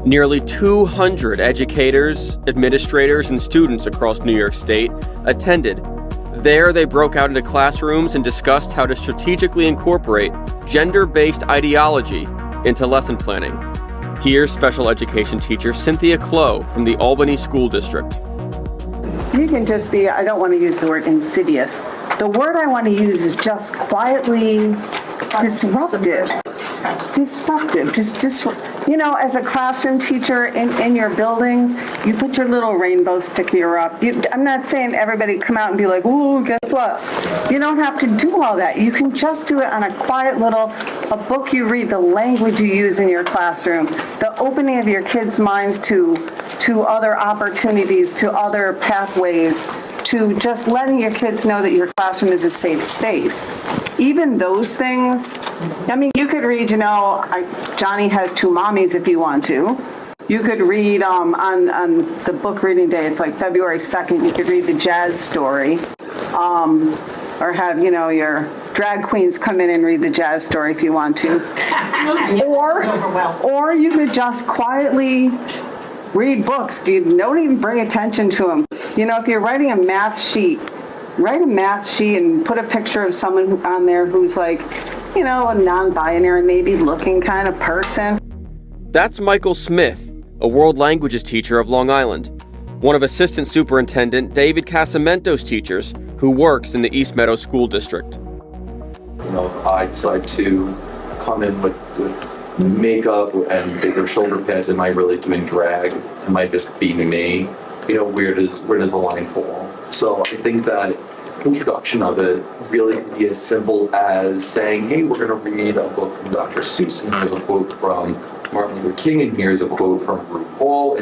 Nearly 200 educators, administrators, and students across New York State attended. There, they broke out into classrooms and discussed how to strategically incorporate gender-based ideology into lesson planning. Here's special education teacher Cynthia Clough from the Albany School District. You can just be, I don't want to use the word insidious. The word I want to use is just quietly disruptive. You know, as a classroom teacher in your buildings, you put your little rainbow sticker up. I'm not saying everybody come out and be like, ooh, guess what? You don't have to do all that. You can just do it on a quiet a book you read, the language you use in your classroom, the opening of your kids' minds to other opportunities, to other pathways, to just letting your kids know that your classroom is a safe space. Even those things, I mean, you could read, Johnny Has Two Mommies if you want to. You could read on the book reading day, it's like February 2nd, you could read the jazz story. Or have, your drag queens come in and read the jazz story if you want to. Or you could just quietly read books. Don't even bring attention to them. If you're writing a math sheet, write a math sheet and put a picture of someone on there who's like, a non-binary, maybe looking kind of person. That's Michael Smith, a world languages teacher of Long Island, one of Assistant Superintendent David Casamento's teachers who works in the East Meadow School District. If I decide to come in with makeup and bigger shoulder pads, am I really doing drag? Am I just being me? Where does the line fall? So I think that introduction of it really can be as simple as saying, hey, we're going to read a book from Dr. Seuss, and here's a quote from Martin Luther King, and here's a quote from RuPaul,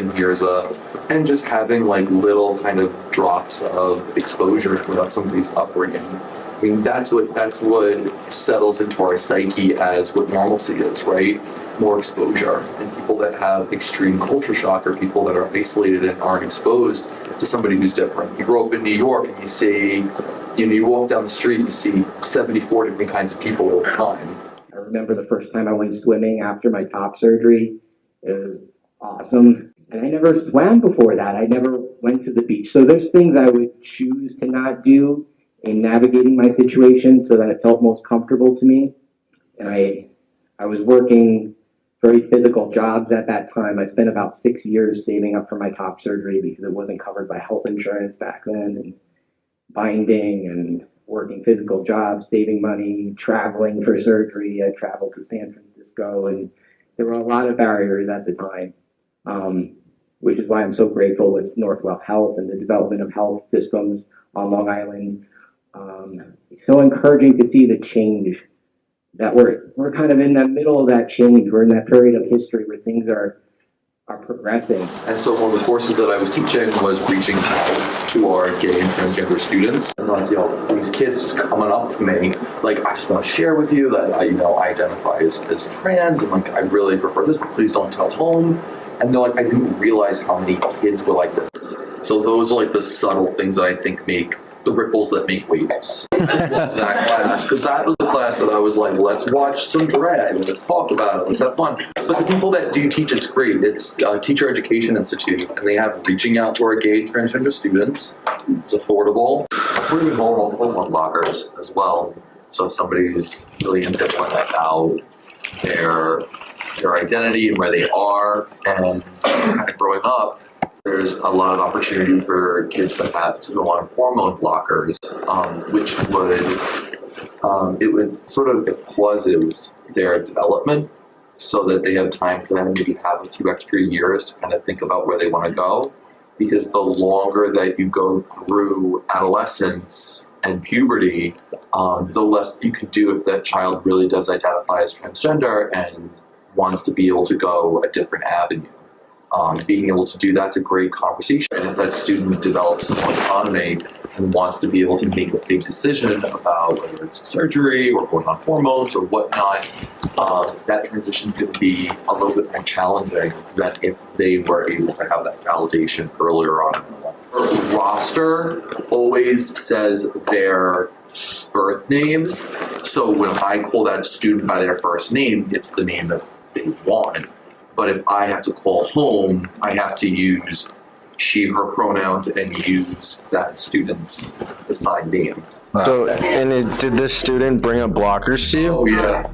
and just having like little kind of drops of exposure about somebody's upbringing. I mean, that's what settles into our psyche as what normalcy is, right? More exposure. And people that have extreme culture shock are people that are isolated and aren't exposed to somebody who's different. You grow up in New York and you see, you walk down the street, you see 74 different kinds of people all the time. I remember the first time I went swimming after my top surgery. It was awesome. And I never swam before that. I never went to the beach. So there's things I would choose to not do in navigating my situation so that it felt most comfortable to me. And I was working very physical jobs at that time. I spent about 6 years saving up for my top surgery because it wasn't covered by health insurance back then, and binding and working physical jobs, saving money, traveling for surgery. I traveled to San Francisco, and there were a lot of barriers at the time, which is why I'm so grateful with Northwell Health and the development of health systems on Long Island. It's so encouraging to see the change that we're kind of in the middle of that change. We're in that period of history where things are progressing. And so one of the courses that I was teaching was reaching out to our gay and transgender students. And these kids just coming up to me, like, I just want to share with you that I identify as trans, and I really prefer this, but please don't tell home. And they're like, I didn't realize how many kids were like this. So those are the subtle things that I think make the ripples that make waves. That class, because that was the class that I was like, let's watch some drag, let's talk about it, let's have fun. But the people that do teach, it's great. It's Teacher Education Institute, and they have reaching out to our gay and transgender students. It's affordable. We're doing normal hormone blockers as well. So if somebody's really ambivalent about their identity and where they are and kind of growing up, there's a lot of opportunity for kids that have to go on hormone blockers, which would sort of pauses their development so that they have time for them to maybe have a few extra years to kind of think about where they want to go. Because the longer that you go through adolescence and puberty, the less you can do if that child really does identify as transgender and wants to be able to go a different avenue. Being able to do that's a great conversation. And if that student develops some autonomy and wants to be able to make a big decision about whether it's surgery or going on hormones or whatnot, that transition is going to be a little bit more challenging than if they were able to have that validation earlier on in their life. The roster always says their birth names, so when I call that student by their first name, it's the name that they want. But if I have to call home, I have to use she, her pronouns and use that student's assigned name. So, and did this student bring up blockers to you? Oh yeah.